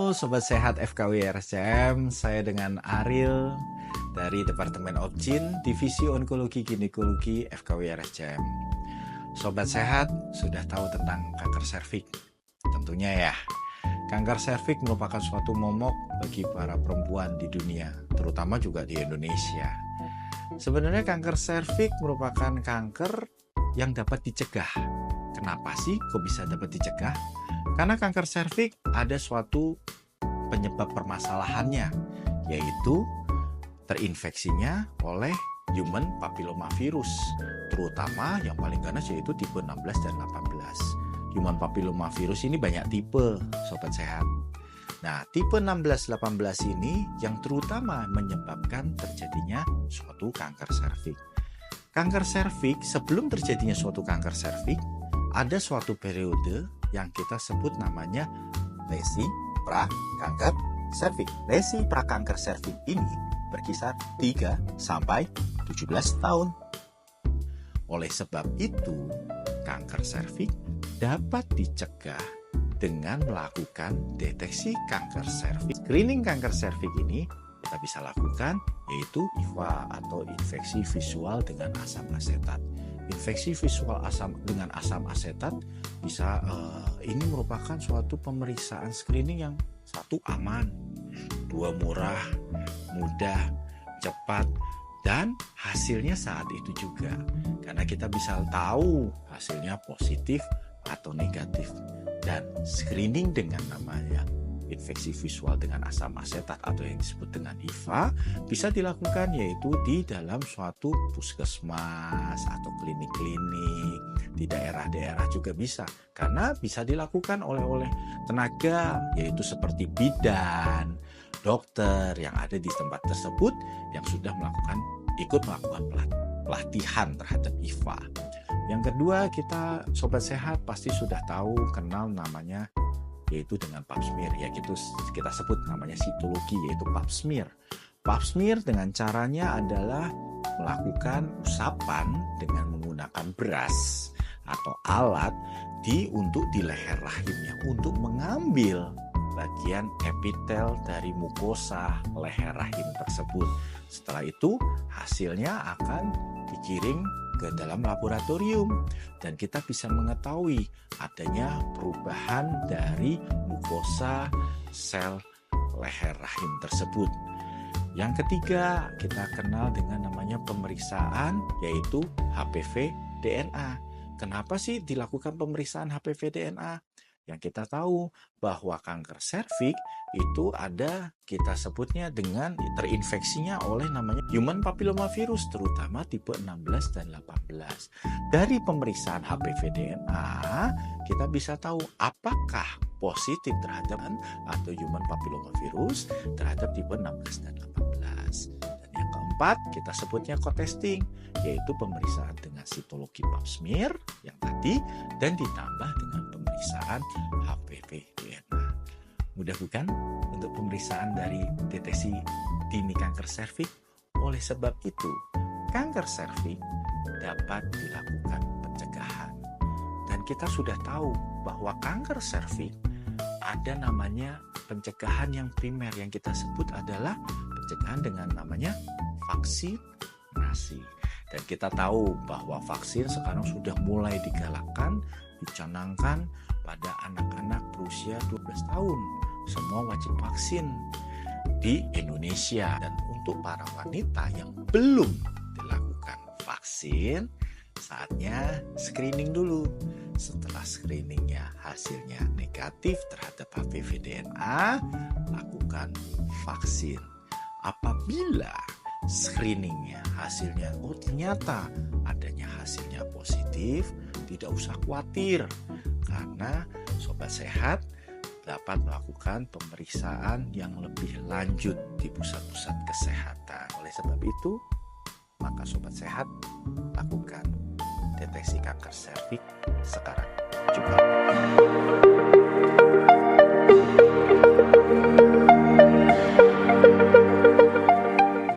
Halo Sobat Sehat FKW RSCM, saya dengan Ariel dari Departemen Obgyn, Divisi Onkologi Ginekologi FKW RSCM. Sobat Sehat sudah tahu tentang kanker serviks? Tentunya ya, kanker serviks merupakan suatu momok bagi para perempuan di dunia, terutama juga di Indonesia. Sebenarnya kanker serviks merupakan kanker yang dapat dicegah. Kenapa sih kok bisa dapat dicegah? Karena kanker serviks ada suatu penyebab permasalahannya, yaitu terinfeksinya oleh human papillomavirus, terutama yang paling ganas yaitu tipe 16 dan 18. Human papillomavirus ini banyak tipe, Sobat Sehat. Nah, tipe 16-18 ini yang terutama menyebabkan terjadinya suatu kanker serviks. Kanker serviks, sebelum terjadinya suatu kanker serviks, ada suatu periode yang kita sebut namanya lesi prakanker serviks. Lesi prakanker serviks ini berkisar 3 sampai 17 tahun. Oleh sebab itu, kanker serviks dapat dicegah dengan melakukan deteksi kanker serviks. Screening kanker serviks ini kita bisa lakukan yaitu IVA atau infeksi visual dengan asam asetat. Infeksi visual dengan asam asetat bisa ini merupakan suatu pemeriksaan screening yang satu aman, dua murah, mudah, cepat, dan hasilnya saat itu juga. Karena kita bisa tahu hasilnya positif atau negatif. Dan screening dengan namanya infeksi visual dengan asam asetat atau yang disebut dengan IVA bisa dilakukan yaitu di dalam suatu puskesmas atau klinik-klinik, di daerah-daerah juga bisa, karena bisa dilakukan oleh tenaga yaitu seperti bidan, dokter yang ada di tempat tersebut yang sudah ikut melakukan pelatihan terhadap IVA. Yang kedua, kita Sobat Sehat pasti sudah tahu, kenal namanya yaitu dengan pap smear, yaitu kita sebut namanya sitologi, yaitu pap smear. Pap smear dengan caranya adalah melakukan usapan dengan menggunakan beras atau alat untuk di leher rahimnya untuk mengambil bagian epitel dari mukosa leher rahim tersebut. Setelah itu hasilnya akan dikirim ke dalam laboratorium dan kita bisa mengetahui adanya perubahan dari mukosa sel leher rahim tersebut. Yang ketiga, kita kenal dengan namanya pemeriksaan yaitu HPV DNA. Kenapa sih dilakukan pemeriksaan HPV DNA? Yang kita tahu bahwa kanker serviks itu ada, kita sebutnya dengan terinfeksinya oleh namanya human papillomavirus, terutama tipe 16 dan 18. Dari pemeriksaan HPV DNA, kita bisa tahu apakah positif terhadap atau human papillomavirus terhadap tipe 16 dan 18. Dan yang keempat, kita sebutnya co-testing, yaitu pemeriksaan dengan sitologi pap smear yang tadi dan ditambah dengan pemeriksaan HPV DNA. Mudah bukan untuk pemeriksaan dari deteksi dini kanker serviks? Oleh sebab itu, kanker serviks dapat dilakukan pencegahan. Dan kita sudah tahu bahwa kanker serviks ada namanya pencegahan yang primer, yang kita sebut adalah pencegahan dengan namanya vaksinasi. Dan kita tahu bahwa vaksin sekarang sudah mulai digalakkan, dicanangkan pada anak-anak berusia 12 tahun. Semua wajib vaksin di Indonesia. Dan untuk para wanita yang belum dilakukan vaksin, saatnya screening dulu. Setelah screeningnya hasilnya negatif terhadap HPV DNA, lakukan vaksin. Apabila screeningnya hasilnya ternyata adanya hasilnya positif, tidak usah khawatir karena Sobat Sehat dapat melakukan pemeriksaan yang lebih lanjut di pusat-pusat kesehatan. Oleh sebab itu, maka Sobat Sehat lakukan deteksi kanker serviks sekarang juga.